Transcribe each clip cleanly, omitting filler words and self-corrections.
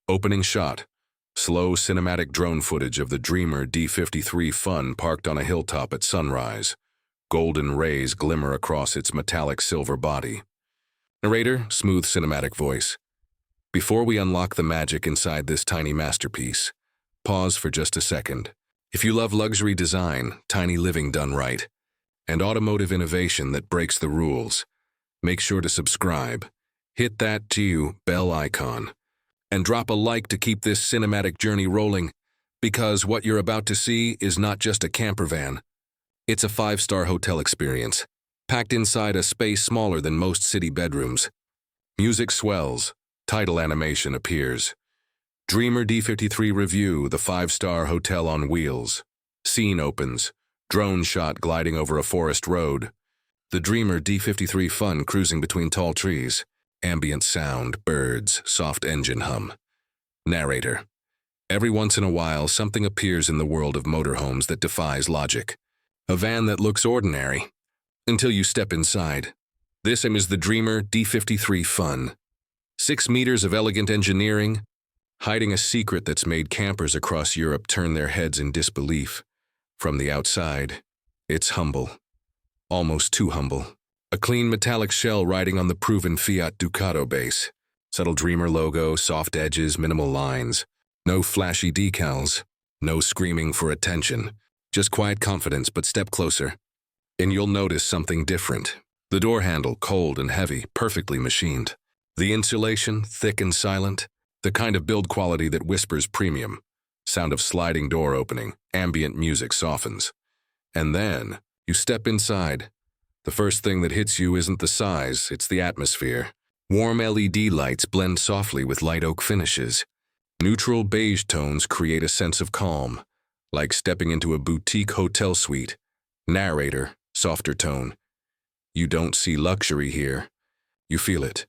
Opening shot. Slow cinematic drone footage of the Dreamer D53 Fun parked on a hilltop at sunrise. Golden rays glimmer across its metallic silver body. Narrator, smooth cinematic voice. Before we unlock the magic inside this tiny masterpiece, pause for just a second. If you love luxury design, tiny living done right, and automotive innovation that breaks the rules, make sure to subscribe. Hit that bell icon. And drop a like to keep this cinematic journey rolling, because what you're about to see is not just a camper van. It's a 5-star hotel experience, packed inside a space smaller than most city bedrooms. Music swells, title animation appears. Dreamer D53 Review, the 5-star hotel on wheels. Scene opens, drone shot gliding over a forest road. The Dreamer D53 Fun cruising between tall trees. Ambient sound, birds, soft engine hum. Narrator. Every once in a while, something appears in the world of motorhomes that defies logic. A van that looks ordinary, until you step inside. This is the Dreamer D53 Fun. 6 meters of elegant engineering, hiding a secret that's made campers across Europe turn their heads in disbelief. From the outside, it's humble. Almost too humble. A clean metallic shell riding on the proven Fiat Ducato base. Subtle Dreamer logo, soft edges, minimal lines. No flashy decals. No screaming for attention. Just quiet confidence, but step closer. And you'll notice something different. The door handle, cold and heavy, perfectly machined. The insulation, thick and silent. The kind of build quality that whispers premium. Sound of sliding door opening. Ambient music softens. And then, you step inside. The first thing that hits you isn't the size, it's the atmosphere. Warm LED lights blend softly with light oak finishes. Neutral beige tones create a sense of calm, like stepping into a boutique hotel suite. Narrator, softer tone. You don't see luxury here. You feel it.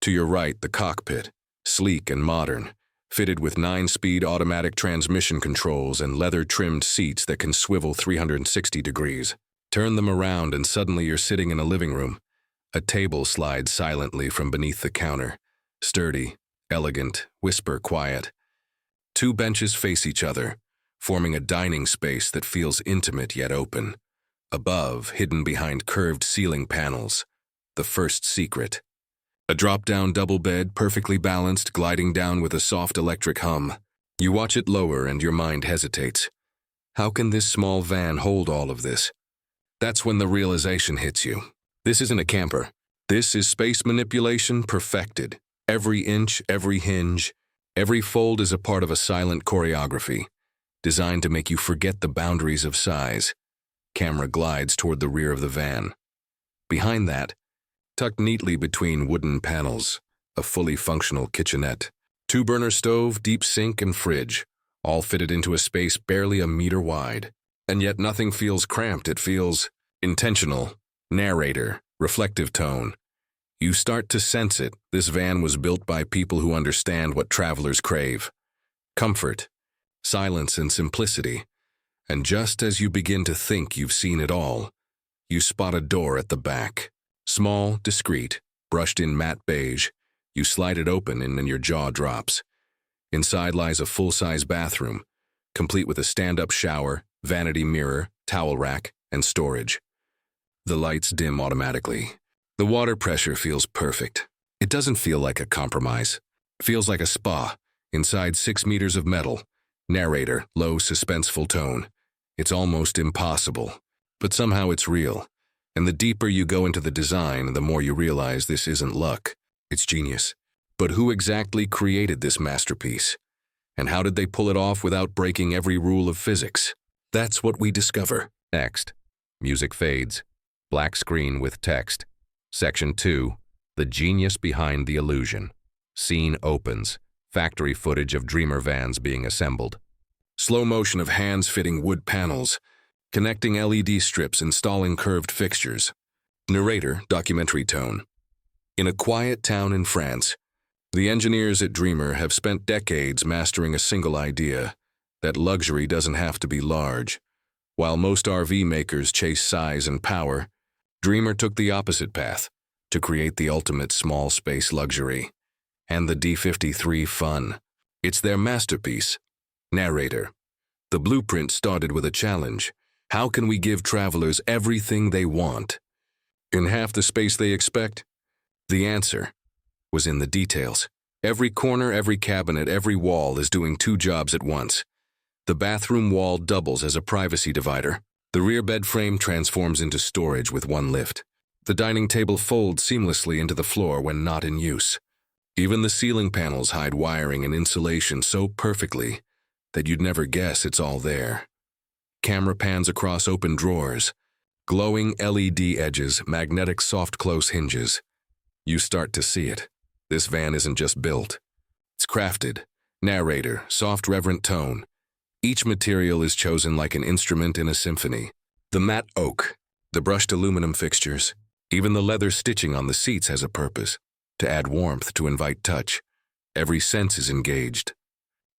To your right, the cockpit, sleek and modern, fitted with 9-speed automatic transmission controls and leather-trimmed seats that can swivel 360 degrees. Turn them around and suddenly you're sitting in a living room. A table slides silently from beneath the counter. Sturdy, elegant, whisper quiet. 2 benches face each other, forming a dining space that feels intimate yet open. Above, hidden behind curved ceiling panels, the first secret. A drop-down double bed, perfectly balanced, gliding down with a soft electric hum. You watch it lower and your mind hesitates. How can this small van hold all of this? That's when the realization hits you. This isn't a camper. This is space manipulation perfected. Every inch, every hinge, every fold is a part of a silent choreography, designed to make you forget the boundaries of size. Camera glides toward the rear of the van. Behind that, tucked neatly between wooden panels, a fully functional kitchenette. 2-burner stove, deep sink, and fridge, all fitted into a space barely a meter wide. And yet nothing feels cramped, it feels intentional. Narrator, reflective tone. You start to sense it. This van was built by people who understand what travelers crave. Comfort, silence, and simplicity. And just as you begin to think you've seen it all, you spot a door at the back. Small, discreet, brushed in matte beige. You slide it open and then your jaw drops. Inside lies a full-size bathroom, complete with a stand-up shower, vanity mirror, towel rack, and storage. The lights dim automatically. The water pressure feels perfect. It doesn't feel like a compromise. It feels like a spa, inside 6 meters of metal. Narrator, low, suspenseful tone. It's almost impossible. But somehow it's real. And the deeper you go into the design, the more you realize this isn't luck. It's genius. But who exactly created this masterpiece? And how did they pull it off without breaking every rule of physics? That's what we discover. Next, music fades. Black screen with text. Section 2, the genius behind the illusion. Scene opens. Factory footage of Dreamer vans being assembled. Slow motion of hands fitting wood panels, connecting LED strips, installing curved fixtures. Narrator, documentary tone. In a quiet town in France, the engineers at Dreamer have spent decades mastering a single idea, that luxury doesn't have to be large. While most RV makers chase size and power, Dreamer took the opposite path, to create the ultimate small space luxury. And the D53 Fun. It's their masterpiece. Narrator. The blueprint started with a challenge. How can we give travelers everything they want in half the space they expect? The answer was in the details. Every corner, every cabinet, every wall is doing two jobs at once. The bathroom wall doubles as a privacy divider. The rear bed frame transforms into storage with one lift. The dining table folds seamlessly into the floor when not in use. Even the ceiling panels hide wiring and insulation so perfectly that you'd never guess it's all there. Camera pans across open drawers, glowing LED edges, magnetic soft-close hinges. You start to see it. This van isn't just built. It's crafted. Narrator, soft reverent tone. Each material is chosen like an instrument in a symphony. The matte oak, the brushed aluminum fixtures, even the leather stitching on the seats has a purpose. To add warmth, to invite touch. Every sense is engaged.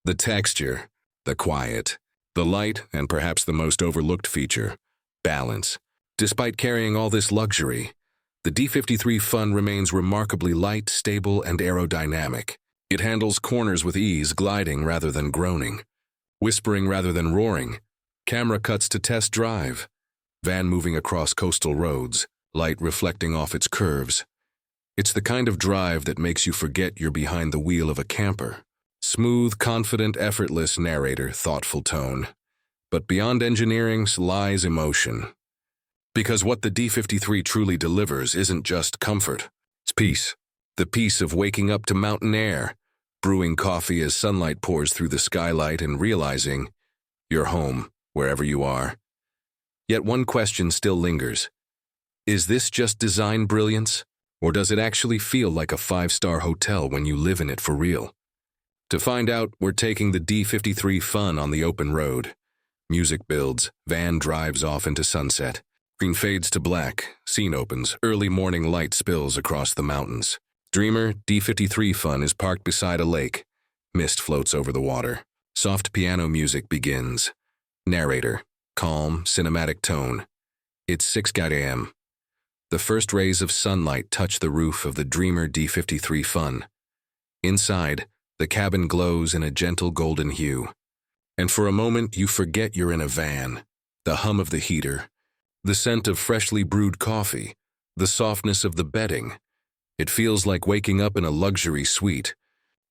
The texture, the quiet, the light, and perhaps the most overlooked feature, balance. Despite carrying all this luxury, the D53 Fun remains remarkably light, stable, and aerodynamic. It handles corners with ease, gliding rather than groaning, whispering rather than roaring. Camera cuts to test drive. Van moving across coastal roads, light reflecting off its curves. It's the kind of drive that makes you forget you're behind the wheel of a camper. Smooth, confident, effortless narrator, thoughtful tone. But beyond engineering lies emotion. Because what the D53 truly delivers isn't just comfort. It's peace. The peace of waking up to mountain air, brewing coffee as sunlight pours through the skylight and realizing you're home, wherever you are. Yet one question still lingers. Is this just design brilliance? Or does it actually feel like a 5-star hotel when you live in it for real? To find out, we're taking the D53 Fun on the open road. Music builds, van drives off into sunset. Screen fades to black, scene opens, early morning light spills across the mountains. Dreamer D53 Fun is parked beside a lake. Mist floats over the water. Soft piano music begins. Narrator, calm, cinematic tone. It's 6 a.m. The first rays of sunlight touch the roof of the Dreamer D53 Fun. Inside, the cabin glows in a gentle golden hue. And for a moment, you forget you're in a van. The hum of the heater, the scent of freshly brewed coffee, the softness of the bedding. It feels like waking up in a luxury suite,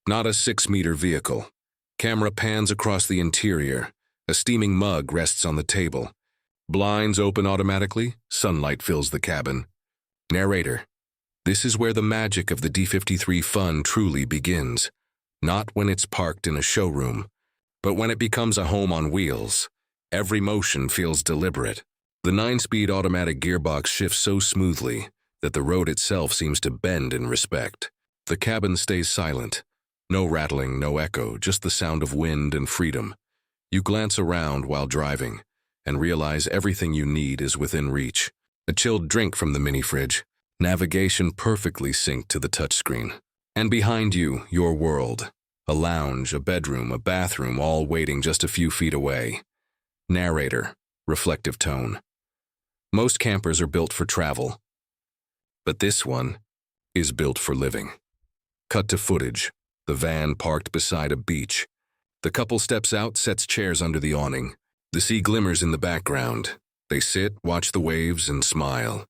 not a 6-meter vehicle. Camera pans across the interior. A steaming mug rests on the table. Blinds open automatically. Sunlight fills the cabin. Narrator. This is where the magic of the D53 Fun truly begins. Not when it's parked in a showroom, but when it becomes a home on wheels. Every motion feels deliberate. The 9-speed automatic gearbox shifts so smoothly that the road itself seems to bend in respect. The cabin stays silent. No rattling, no echo, just the sound of wind and freedom. You glance around while driving and realize everything you need is within reach. A chilled drink from the mini fridge. Navigation perfectly synced to the touchscreen. And behind you, your world. A lounge, a bedroom, a bathroom, all waiting just a few feet away. Narrator, reflective tone. Most campers are built for travel, but this one is built for living. Cut to footage. The van parked beside a beach. The couple steps out, sets chairs under the awning. The sea glimmers in the background. They sit, watch the waves, and smile.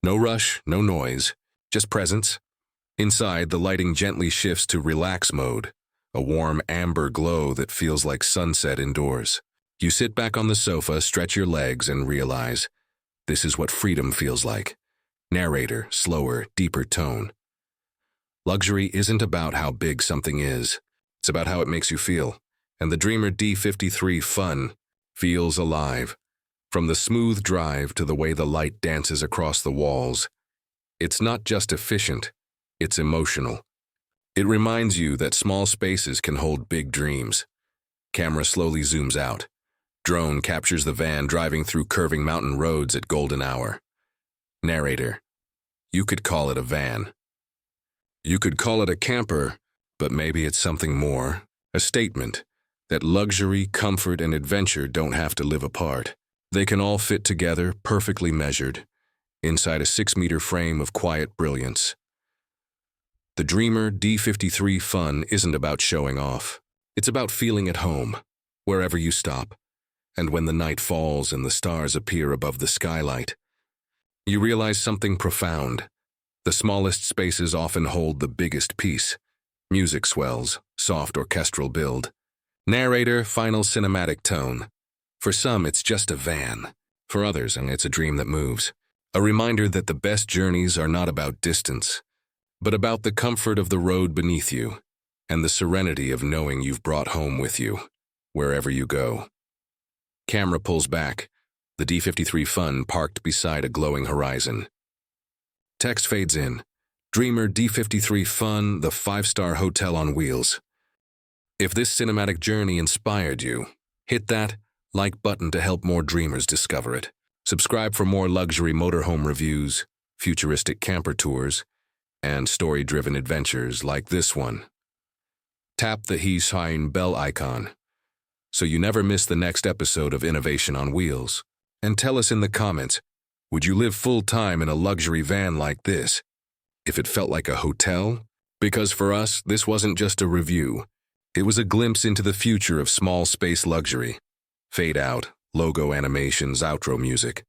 No rush, no noise, just presence. Inside, the lighting gently shifts to relax mode, a warm amber glow that feels like sunset indoors. You sit back on the sofa, stretch your legs, and realize this is what freedom feels like. Narrator, slower, deeper tone. Luxury isn't about how big something is. It's about how it makes you feel. And the Dreamer D53 Fun feels alive. From the smooth drive to the way the light dances across the walls. It's not just efficient, it's emotional. It reminds you that small spaces can hold big dreams. Camera slowly zooms out. Drone captures the van driving through curving mountain roads at golden hour. Narrator. You could call it a van. You could call it a camper, but maybe it's something more. A statement that luxury, comfort, and adventure don't have to live apart. They can all fit together, perfectly measured, inside a 6-meter frame of quiet brilliance. The Dreamer D53 Fun isn't about showing off. It's about feeling at home, wherever you stop, and when the night falls and the stars appear above the skylight, you realize something profound. The smallest spaces often hold the biggest peace. Music swells, soft orchestral build. Narrator, final cinematic tone. For some, it's just a van. For others, it's a dream that moves. A reminder that the best journeys are not about distance, but about the comfort of the road beneath you and the serenity of knowing you've brought home with you, wherever you go. Camera pulls back, the D53 Fun parked beside a glowing horizon. Text fades in. Dreamer D53 Fun, the 5-star hotel on wheels. If this cinematic journey inspired you, hit that like button to help more dreamers discover it. Subscribe for more luxury motorhome reviews, futuristic camper tours, and story-driven adventures like this one. Tap the He's-Hein bell icon so you never miss the next episode of Innovation on Wheels. And tell us in the comments, would you live full-time in a luxury van like this if it felt like a hotel? Because for us, this wasn't just a review. It was a glimpse into the future of small space luxury. Fade out, logo animations, outro music.